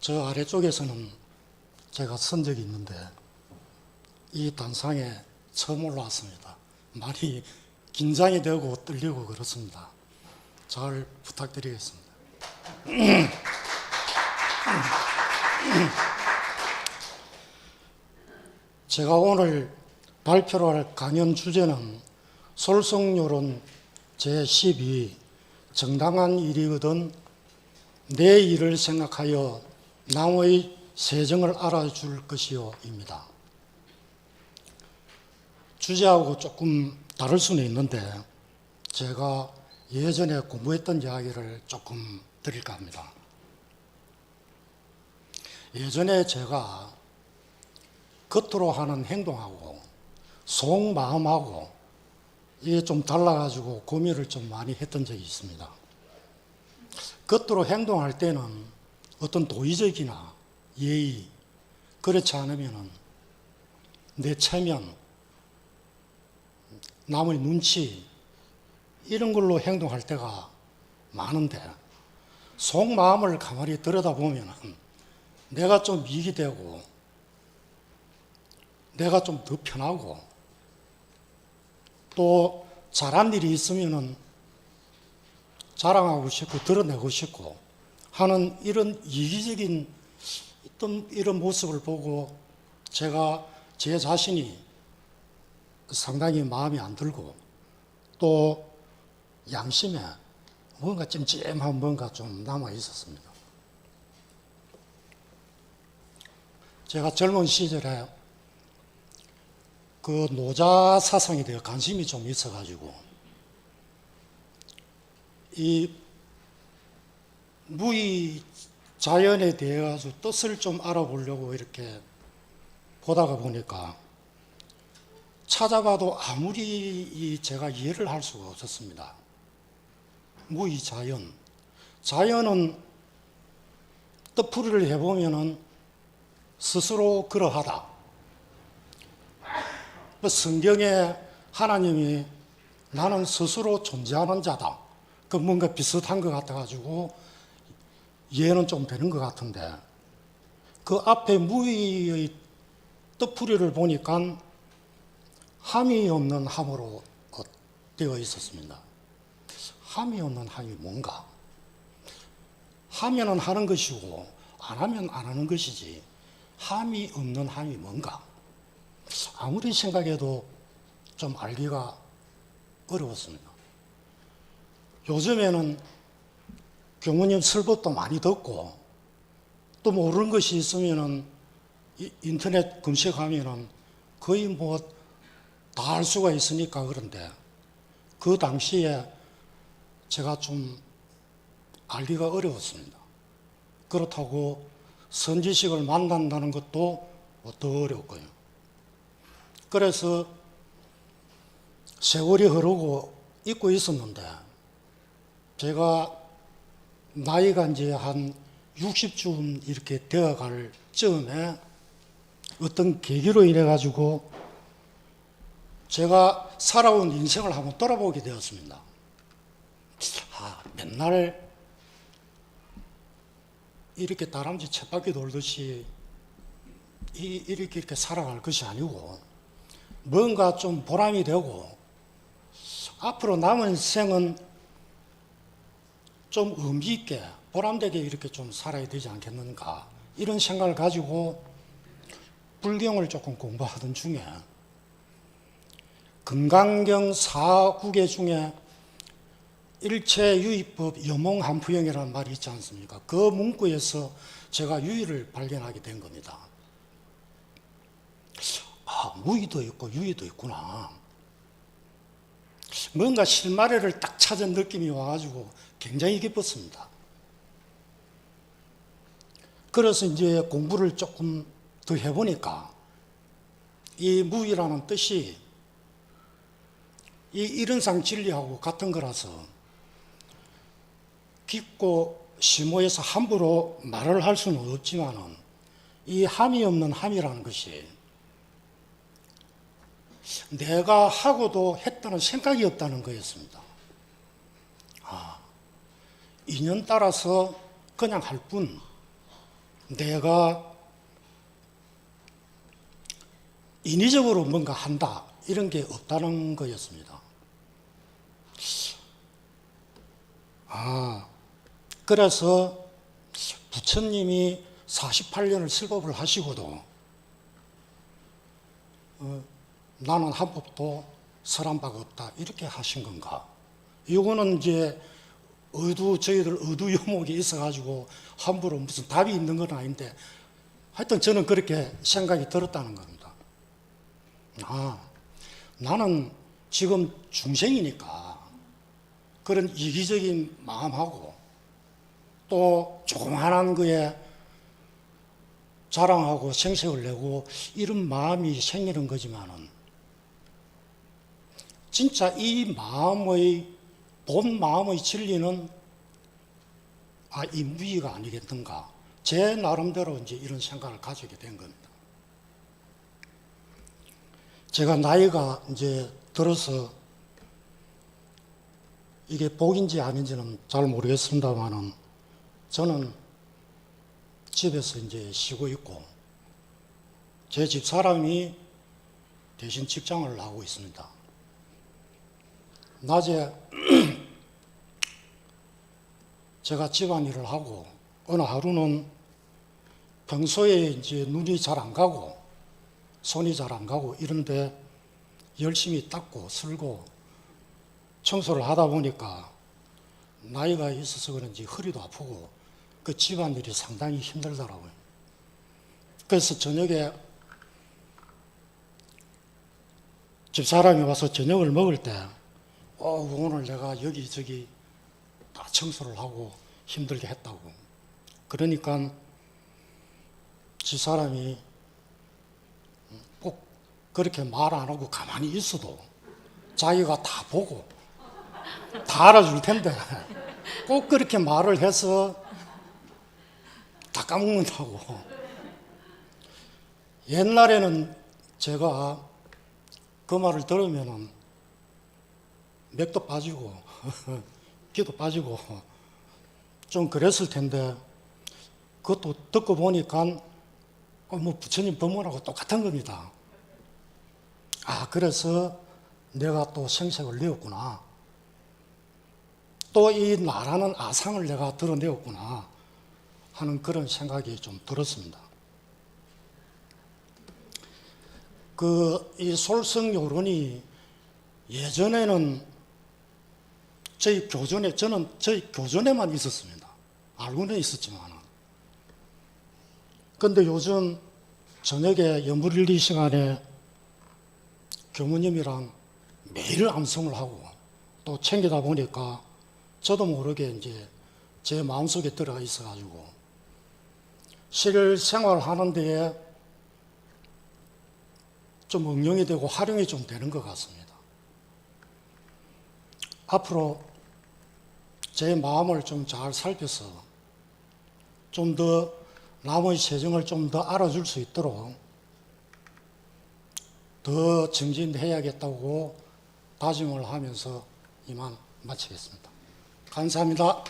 저 아래쪽에서는 제가 선 적이 있는데 이 단상에 처음 올라왔습니다. 많이 긴장이 되고 떨리고 그렇습니다. 잘 부탁드리겠습니다. 제가 오늘 발표를 할 강연 주제는 솔성요론 제12 정당한 일이거든 내 일을 생각하여 남의 세정을 알아줄 것이요입니다. 주제하고 조금 다를 수는 있는데 제가 예전에 공부했던 이야기를 조금 드릴까 합니다. 예전에 제가 겉으로 하는 행동하고 속마음하고 이게 좀 달라가지고 고민을 좀 많이 했던 적이 있습니다. 겉으로 행동할 때는 어떤 도의적이나 예의, 그렇지 않으면 내 체면, 남의 눈치 이런 걸로 행동할 때가 많은데 속마음을 가만히 들여다보면 내가 좀 이익이 되고 내가 좀 더 편하고 또 잘한 일이 있으면 자랑하고 싶고 드러내고 싶고 하는 이런 이기적인 어떤 이런 모습을 보고 제가 제 자신이 상당히 마음에 안 들고 또 양심에 뭔가 찜찜한 뭔가 좀 남아 있었습니다. 제가 젊은 시절에 그 노자 사상에 대해 관심이 좀 있어가지고 이 무의 자연에 대해 가지고 뜻을 좀 알아보려고 이렇게 보다가 보니까 찾아봐도 아무리 제가 이해를 할 수가 없었습니다. 무의 자연. 자연은 뜻풀이를 해보면은 스스로 그러하다. 성경에 하나님이 나는 스스로 존재하는 자다. 그 뭔가 비슷한 것 같아가지고 이해는 좀 되는 것 같은데 그 앞에 무의의 뜻풀이를 보니까 함이 없는 함으로 되어 있었습니다. 함이 없는 함이 뭔가? 하면은 하는 것이고 안 하면 안 하는 것이지 함이 없는 함이 뭔가? 아무리 생각해도 좀 알기가 어려웠습니다. 요즘에는 교무님 설법도 많이 듣고 또 모르는 것이 있으면은 인터넷 검색하면은 거의 뭐 다 알 수가 있으니까 그런데 그 당시에 제가 좀 알기가 어려웠습니다. 그렇다고 선지식을 만난다는 것도 더 어렵고요. 그래서 세월이 흐르고 잊고 있었는데 제가 나이가 이제 한 60쯤 이렇게 되어갈 즈음에 어떤 계기로 인해 가지고 제가 살아온 인생을 한번 돌아보게 되었습니다. 맨날 이렇게 다람쥐 쳇바퀴 돌듯이 이렇게 살아갈 것이 아니고 뭔가 좀 보람이 되고 앞으로 남은 생은 좀 의미 있게 보람되게 이렇게 좀 살아야 되지 않겠는가 이런 생각을 가지고 불경을 조금 공부하던 중에 금강경 4국의 중에 일체유의법 여몽한푸형이라는 말이 있지 않습니까? 그 문구에서 제가 유의를 발견하게 된 겁니다. 무의도 있고 유의도 있구나. 뭔가 실마리를 딱 찾은 느낌이 와가지고 굉장히 기뻤습니다. 그래서 이제 공부를 조금 더 해보니까 이 무의라는 뜻이 이 이른상 진리하고 같은 거라서 깊고 심오해서 함부로 말을 할 수는 없지만은 이 함이 없는 함이라는 것이 내가 하고도 했다는 생각이 없다는 거였습니다. 인연 따라서 그냥 할 뿐 내가 인위적으로 뭔가 한다 이런 게 없다는 거였습니다. 그래서 부처님이 48년을 설법을 하시고도 나는 한 법도 설한 바가 없다 이렇게 하신 건가? 이거는 이제 저희들 의두 요목이 있어가지고 함부로 무슨 답이 있는 건 아닌데 하여튼 저는 그렇게 생각이 들었다는 겁니다. 나는 지금 중생이니까 그런 이기적인 마음하고 또 조그만한 거에 자랑하고 생색을 내고 이런 마음이 생기는 거지만은 진짜 이 마음의 본 마음의 진리는 이 무의가 아니겠는가? 제 나름대로 이제 이런 생각을 가지게 된 겁니다. 제가 나이가 이제 들어서 이게 복인지 아닌지는 잘 모르겠습니다만은 저는 집에서 이제 쉬고 있고 제 집 사람이 대신 직장을 하고 있습니다. 낮에 제가 집안일을 하고 어느 하루는 평소에 이제 눈이 잘 안 가고 손이 잘 안 가고 이런데 열심히 닦고 쓸고 청소를 하다 보니까 나이가 있어서 그런지 허리도 아프고 그 집안일이 상당히 힘들더라고요. 그래서 저녁에 집사람이 와서 저녁을 먹을 때 오늘 내가 여기저기 다 청소를 하고 힘들게 했다고. 그러니까 집사람이 꼭 그렇게 말 안 하고 가만히 있어도 자기가 다 보고 다 알아줄 텐데 꼭 그렇게 말을 해서 다 까먹는다고. 옛날에는 제가 그 말을 들으면은 맥도 빠지고 기도 빠지고 좀 그랬을 텐데 그것도 듣고 보니까 뭐 부처님 법문하고 똑같은 겁니다. 그래서 내가 또 생색을 내었구나. 또 이 나라는 아상을 내가 드러내었구나 하는 그런 생각이 좀 들었습니다. 이 솔성요론이 예전에는 저는 저희 교전에만 있었습니다. 알고는 있었지만. 근데 요즘 저녁에 연불일리 시간에 교무님이랑 매일 암송을 하고 또 챙기다 보니까 저도 모르게 이제 제 마음속에 들어가 있어가지고 실생활 하는 데에 좀 응용이 되고 활용이 좀 되는 것 같습니다. 앞으로 제 마음을 좀 잘 살펴서 좀 더 남의 세정을 좀 더 알아줄 수 있도록 더 정진해야겠다고 다짐을 하면서 이만 마치겠습니다. 감사합니다.